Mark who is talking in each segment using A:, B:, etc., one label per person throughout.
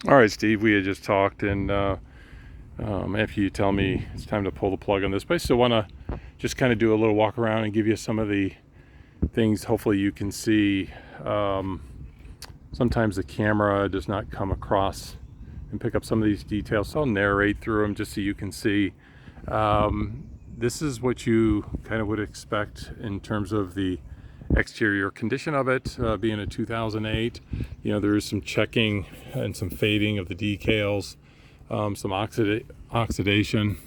A: All right, Steve, we had just talked, and after you tell me it's time to pull the plug on this, but I still want to just kind of do a little walk around and give you some of the things hopefully you can see. Sometimes the camera does not come across and pick up some of these details, so I'll narrate through them just so you can see. This is what you kind of would expect in terms of the exterior condition of it, being a 2008. You know, there is some checking and some fading of the decals, some oxidation.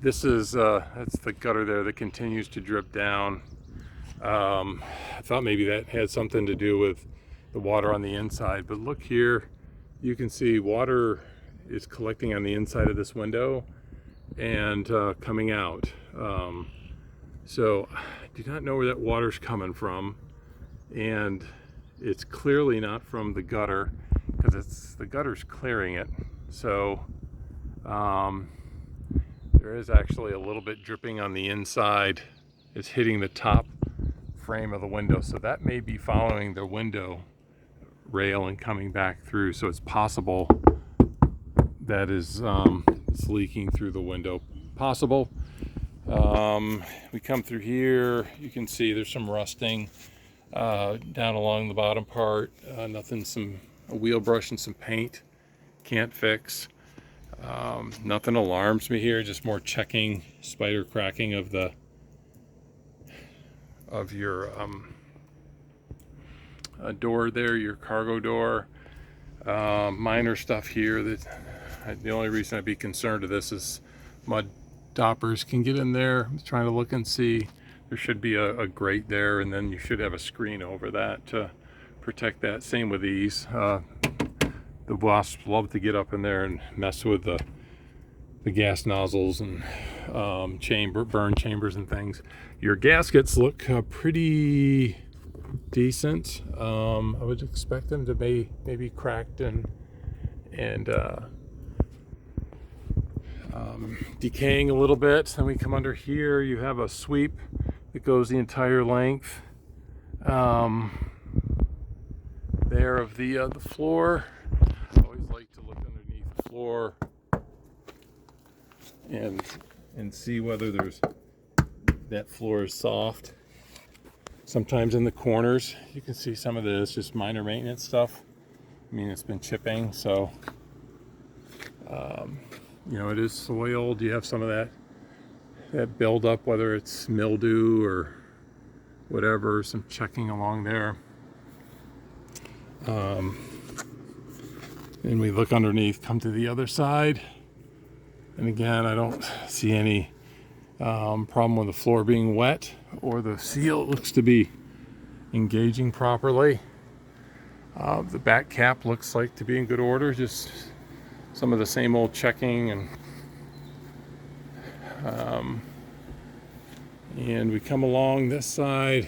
A: This is that's the gutter there that continues to drip down. I thought maybe that had something to do with the water on the inside, but look here, you can see water is collecting on the inside of this window and coming out. So I do not know where that water's coming from, and it's clearly not from the gutter because the gutter's clearing it. So there is actually a little bit dripping on the inside. It's hitting the top frame of the window, so that may be following the window rail and coming back through. So it's possible that is it's leaking through the window. Possible. We come through here, you can see there's some rusting down along the bottom part. A wheel brush and some paint can't fix. Nothing alarms me here, just more checking, spider cracking of your door there, your cargo door. Minor stuff here that the only reason I'd be concerned of this is mud doppers can get in there. I'm trying to look and see. There should be a grate there, and then you should have a screen over that to protect that. Same with these. The wasps love to get up in there and mess with the gas nozzles and burn chambers and things. Your gaskets look pretty decent. I would expect them to maybe cracked and decaying a little bit. Then we come under here, you have a sweep that goes the entire length there of the floor. I always like to look underneath the floor and see whether that floor is soft. Sometimes in the corners you can see some of this, just minor maintenance stuff. I mean, it's been chipping, so you know, it is soiled. You have some of that buildup, whether it's mildew or whatever, some checking along there. And we look underneath, come to the other side, and again, I don't see any problem with the floor being wet or the seal looks to be engaging properly. The back cap looks like to be in good order, just some of the same old checking, and we come along this side.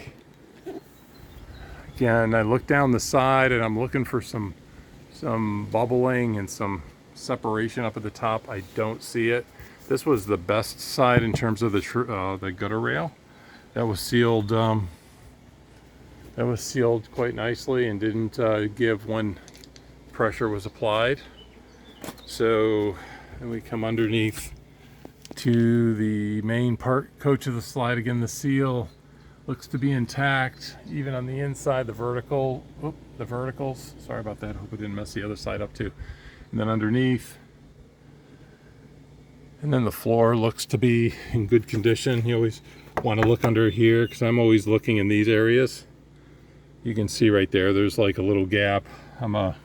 A: Again, I look down the side and I'm looking for some bubbling and some separation up at the top. I don't see it. This was the best side in terms of the gutter rail. That was sealed. That was sealed quite nicely and didn't give when pressure was applied. So then we come underneath to the main coach of the slide. Again, the seal looks to be intact, even on the inside. The verticals. Sorry about that. Hope I didn't mess the other side up too. And then underneath, and then the floor looks to be in good condition. You always want to look under here because I'm always looking in these areas. You can see right there, there's like a little gap. I'm a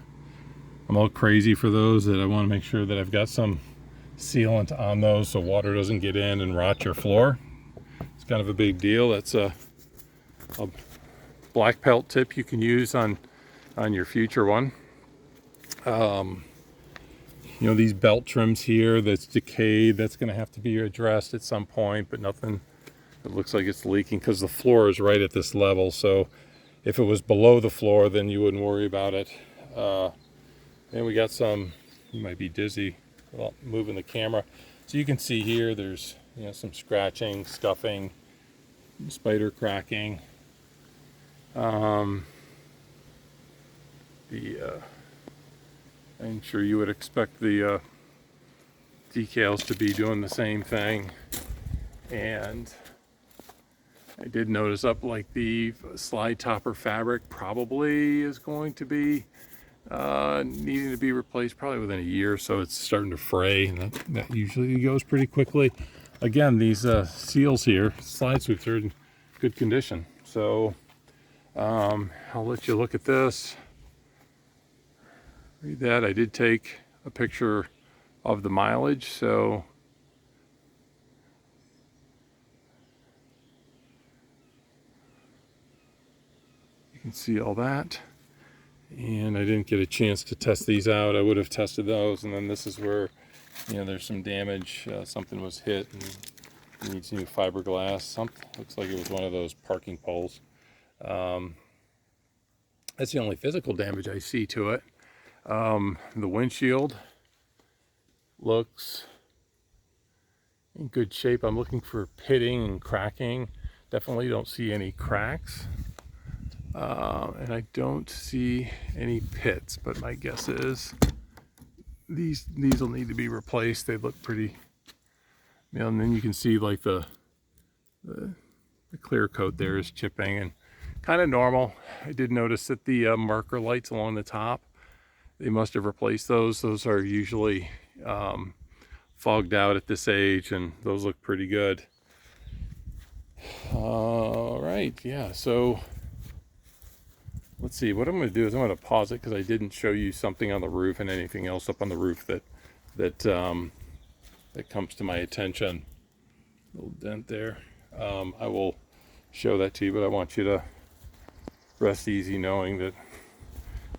A: little crazy for those, that I want to make sure that I've got some sealant on those so water doesn't get in and rot your floor. It's kind of a big deal. That's a black pelt tip you can use on your future one. You know, these belt trims here that's decayed, that's going to have to be addressed at some point, but nothing that looks like it's leaking because the floor is right at this level. So if it was below the floor, then you wouldn't worry about it. And we got some, you might be dizzy while moving the camera. So you can see here, there's, you know, some scratching, scuffing, spider cracking. I'm sure you would expect the decals to be doing the same thing. And I did notice up like the slide topper fabric probably is going to be needing to be replaced probably within a year or so. It's starting to fray, and that usually goes pretty quickly. Again, these seals here, slide sweeps, are in good condition. So I'll let you look at this. Read that. I did take a picture of the mileage, so you can see all that. And I didn't get a chance to test these out. I would have tested those. And then this is where, there's some damage. Something was hit and needs new fiberglass. Looks like it was one of those parking poles. That's the only physical damage I see to it. The windshield looks in good shape. I'm looking for pitting and cracking. Definitely don't see any cracks. And I don't see any pits, but my guess is these will need to be replaced. They look pretty, and then you can see like the clear coat there is chipping and kind of normal. I did notice that the marker lights along the top, they must have replaced those. Those are usually fogged out at this age, and those look pretty good. All right, yeah, so let's see, what I'm going to do is I'm going to pause it because I didn't show you something on the roof and anything else up on the roof that comes to my attention. Little dent there. I will show that to you, but I want you to rest easy knowing that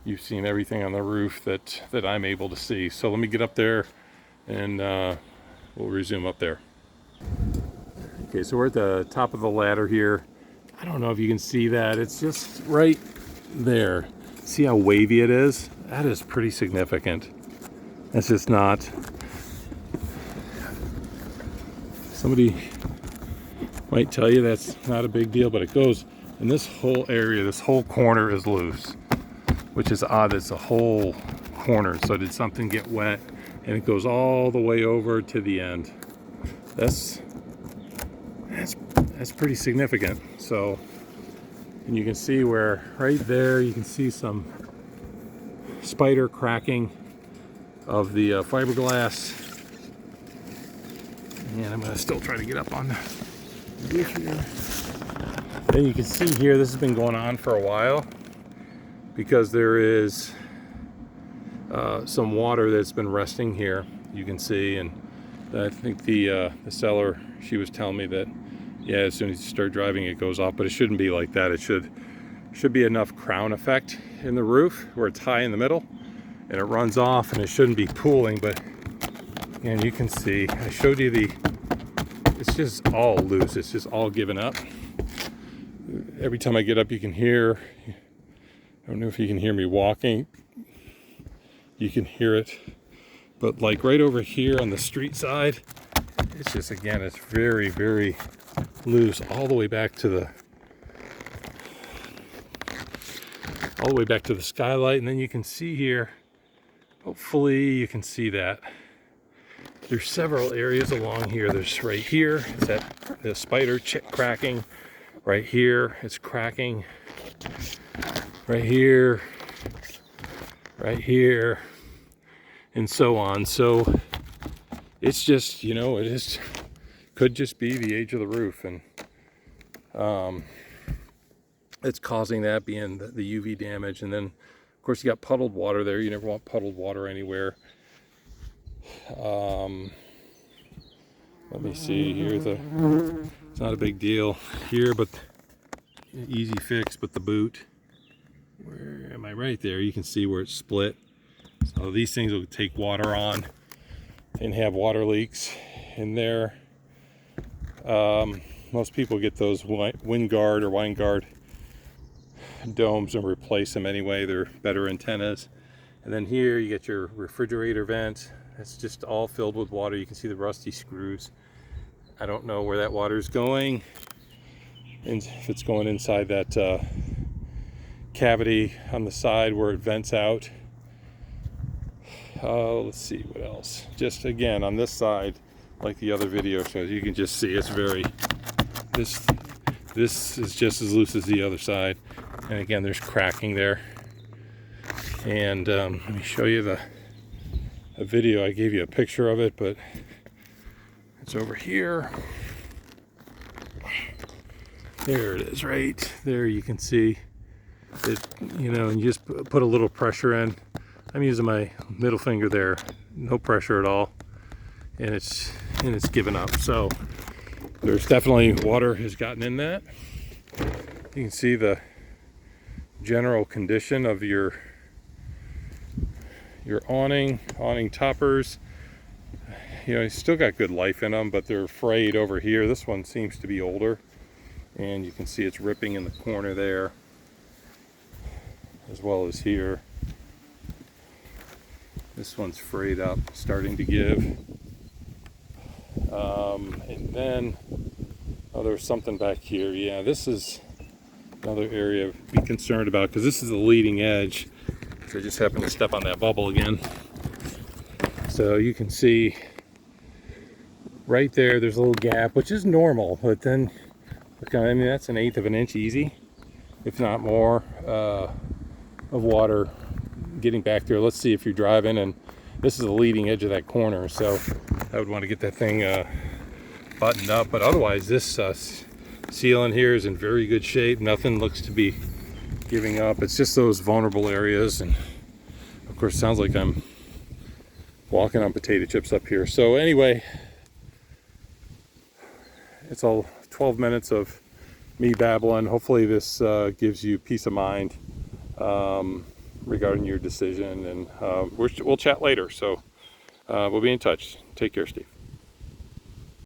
A: you've seen everything on the roof that I'm able to see. So let me get up there and we'll resume up there. Okay, so we're at the top of the ladder here. I don't know if you can see that. It's just right there. See how wavy it is? That is pretty significant. That's just not. Somebody might tell you that's not a big deal, but it goes, and this whole area, this whole corner is loose, which is odd. It's a whole corner. So did something get wet? And it goes all the way over to the end. That's pretty significant. So, and you can see where right there you can see some spider cracking of the fiberglass. And I'm going to still try to get up on the roof here. Then you can see here, this has been going on for a while because there is some water that's been resting here. You can see, and I think the seller, she was telling me that, yeah, as soon as you start driving, it goes off, but it shouldn't be like that. It should be enough crown effect in the roof where it's high in the middle and it runs off, and it shouldn't be pooling. But and you can see, I showed you it's just all loose. It's just all given up. Every time I get up, you can hear, I don't know if you can hear me walking. You can hear it. But like right over here on the street side, it's just, again, it's very, very loose all the way back to the skylight. And then you can see here, hopefully you can see that there's several areas along here. There's right here, it's that the spider cracking. Right here, it's cracking. Right here, and so on. So it's just, could just be the age of the roof, and it's causing that, being the UV damage. And then of course you got puddled water there. You never want puddled water anywhere. Let me see here. It's not a big deal here, but easy fix. But the boot, where am I? Right there. You can see where it's split. So these things will take water on and have water leaks in there. Most people get those WinGuard or WineGuard domes and replace them anyway. They're better antennas. And then here you get your refrigerator vent. It's just all filled with water. You can see the rusty screws. I don't know where that water is going, and if it's going inside that cavity on the side where it vents out. Let's see what else. Just again on this side, like the other video shows, you can just see it's very, this is just as loose as the other side. And again, there's cracking there. And let me show you a video. I gave you a picture of it, but it's over here. There it is, right there. You can see it, you know, and you just put a little pressure in. I'm using my middle finger there, no pressure at all, and it's given up. So there's definitely water has gotten in that. You can see the general condition of your awning toppers. You know, you still got good life in them, but they're frayed over here. This one seems to be older, and you can see it's ripping in the corner there, as well as here. This one's frayed up, starting to give. And then, oh, there's something back here. Yeah, this is another area to be concerned about, because this is the leading edge. So I just happened to step on that bubble again. So you can see right there's a little gap, which is normal, but then, look, I mean, that's 1/8 of an inch easy, if not more, of water getting back there. Let's see if you're driving, and this is the leading edge of that corner, so I would want to get that thing buttoned up. But otherwise, this ceiling here is in very good shape. Nothing looks to be giving up. It's just those vulnerable areas, and of course, it sounds like I'm walking on potato chips up here. So anyway, it's all 12 minutes of me babbling. Hopefully this gives you peace of mind regarding your decision, and we'll chat later. So we'll be in touch. Take care, Steve.